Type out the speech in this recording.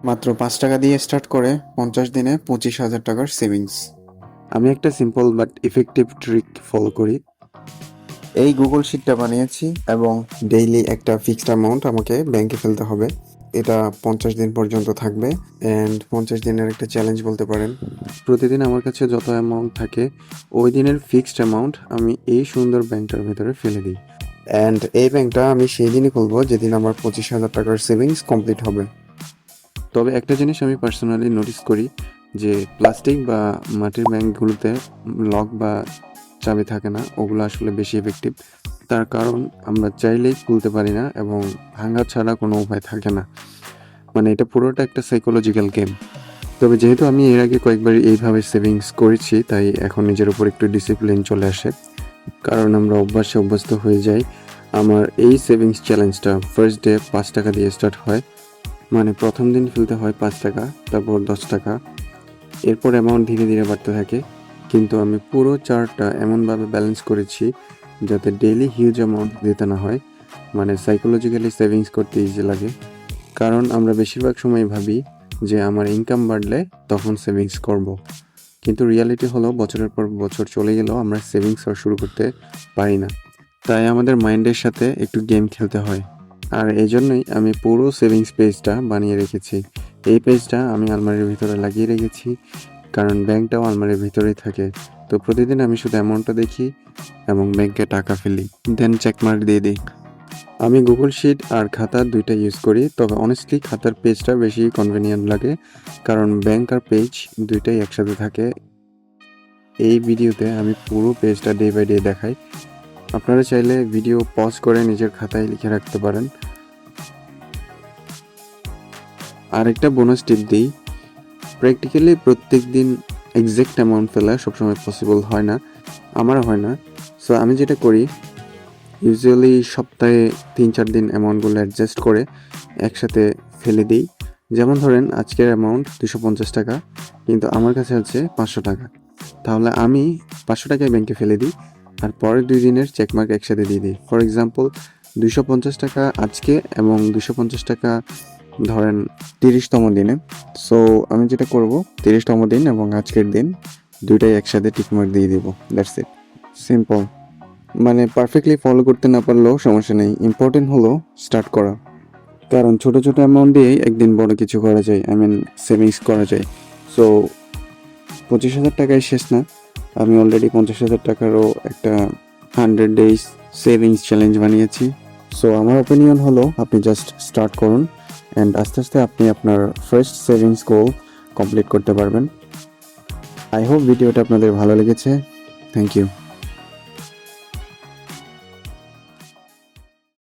মাত্র 5 টাকা দিয়ে স্টার্ট করে 50 দিনে 25,000 টাকার সেভিংস। আমি একটা simple but effective trick follow করি। এই গুগল শিটটা বানিয়েছি এবং ডেইলি একটা ফিক্সড অ্যামাউন্ট আমাকে ব্যাংকে ফেলতে হবে। এটা 50 দিন পর্যন্ত থাকবে অ্যান্ড 50 দিনের একটা চ্যালেঞ্জ বলতে পারেন। প্রতিদিন আমার কাছে যত অ্যামাউন্ট থাকে ওই দিনের ফিক্সড অ্যামাউন্ট আমি এই সুন্দর ব্যাংকটার ভেতরে ফেলে দিই। অ্যান্ড এই ব্যাংকটা আমি সেই দিনই খুলবো যেদিন আমার 25,000 টাকার সেভিংস কমপ্লিট হবে। তবে একটা জিনিস আমি পার্সোনালি নোটিস করি যে প্লাস্টিক বা মাটির ব্যাংকগুলোতে লক বা চাবি থাকে না, ওগুলো আসলে বেশি এফেক্টিভ। তার কারণ আমরা চাইলেই খুলতে পারি না এবং ভাঙা ছাড়া কোনো উপায় থাকে না। মানে এটা পুরোটা একটা সাইকোলজিক্যাল গেম। তবে যেহেতু আমি এর আগে কয়েকবার এইভাবে সেভিংস করেছি, তাই এখন নিজের উপর একটু ডিসিপ্লিন চলে আসে, কারণ আমরা অভ্যাসে অভ্যস্ত হয়ে যাই। আমার এই সেভিংস চ্যালেঞ্জটা ফার্স্ট ডে 5 টাকা দিয়ে স্টার্ট হয়। মানে প্রথম দিন ফেলতে হয় 5 টাকা, তারপর 10 টাকা, এরপর অ্যামাউন্ট ধীরে ধীরে বাড়তে থাকে। কিন্তু আমি পুরো চার্টটা এমনভাবে ব্যালেন্স করেছি যাতে ডেইলি হিউজ অ্যামাউন্ট দিতে না হয়। মানে সাইকোলজিক্যালি সেভিংস করতে ইজি লাগে, কারণ আমরা বেশিরভাগ সময় ভাবি যে আমার ইনকাম বাড়লে তখন সেভিংস করব। কিন্তু রিয়ালিটি হলো বছরের পর বছর চলে গেলেও আমরা সেভিংস আর শুরু করতে পারি না। তাই আমাদের মাইন্ডের সাথে একটু গেম খেলতে হয়। আর এই জন্যই আমি পুরো সেভিংস পেজটা বানিয়ে রেখেছি। এই পেজটা আমি আলমারির ভিতরে লাগিয়ে রেখেছি, কারণ ব্যাংকটাও আলমারির ভিতরেই থাকে। তো প্রতিদিন আমি শুধু অ্যামাউন্টটা দেখি এবং ব্যাংকে টাকা ফেলি, দেন চেকমার্ক দিয়ে দিই। আমি গুগল শিট আর খাতা দুইটা ইউজ করি, তবে অনেস্টলি খাতার পেজটা বেশি কনভেনিয়েন্ট লাগে, কারণ ব্যাংক আর পেজ দুইটাই একসাথে থাকে। এই ভিডিওতে আমি পুরো পেজটা ডে বাই ডে দেখাই। আপনারা চাইলে ভিডিও পজ করে নিজের খাতায় লিখে রাখতে পারেন। আরেকটা বোনাস টিপ দিই, প্র্যাকটিক্যালি প্রত্যেক দিন এক্স্যাক্ট অ্যামাউন্ট ফেলা সবসময় পসিবল হয় না, আমারও হয় না। সো আমি যেটা করি, ইউজুয়ালি সপ্তাহে 3-4 দিন অ্যামাউন্টগুলো অ্যাডজাস্ট করে একসাথে ফেলে দিই। যেমন ধরেন আজকের অ্যামাউন্ট 250 টাকা, কিন্তু আমার কাছে আছে 500 টাকা, তাহলে আমি 500 টাকায় ব্যাংকে ফেলে দিই আর পরের 2 দিনের চেকমার্ক একসাথে দিয়ে দিই। ফর এক্সাম্পল 250 টাকা আজকে এবং 250 টাকা ধরেন 30তম দিনে। সো আমি যেটা করব, 30তম দিন এবং আজকের দিন দুইটাই একসাথে টিকমার্ক দিয়ে দিব। That's it, simple. মানে পারফেক্টলি ফলো করতে না পারলেও সমস্যা নেই, ইম্পর্টেন্ট হলো স্টার্ট করা। কারণ ছোটো ছোটো অ্যামাউন্ট দিয়েই একদিন বড় কিছু করা যায়, সেভিংস করা যায়। সো 25,000 টাকায় শেষ না, আমি অলরেডি 50,000 টাকারও একটা 100 ডেজ সেভিংস চ্যালেঞ্জ বানিয়েছি। সো আমার ওপিনিয়ন হলো আপনি জাস্ট স্টার্ট করুন অ্যান্ড আস্তে আস্তে আপনি আপনার ফার্স্ট সেভিংস গোল কমপ্লিট করতে পারবেন। আই হোপ ভিডিওটা আপনাদের ভালো লেগেছে। Thank you.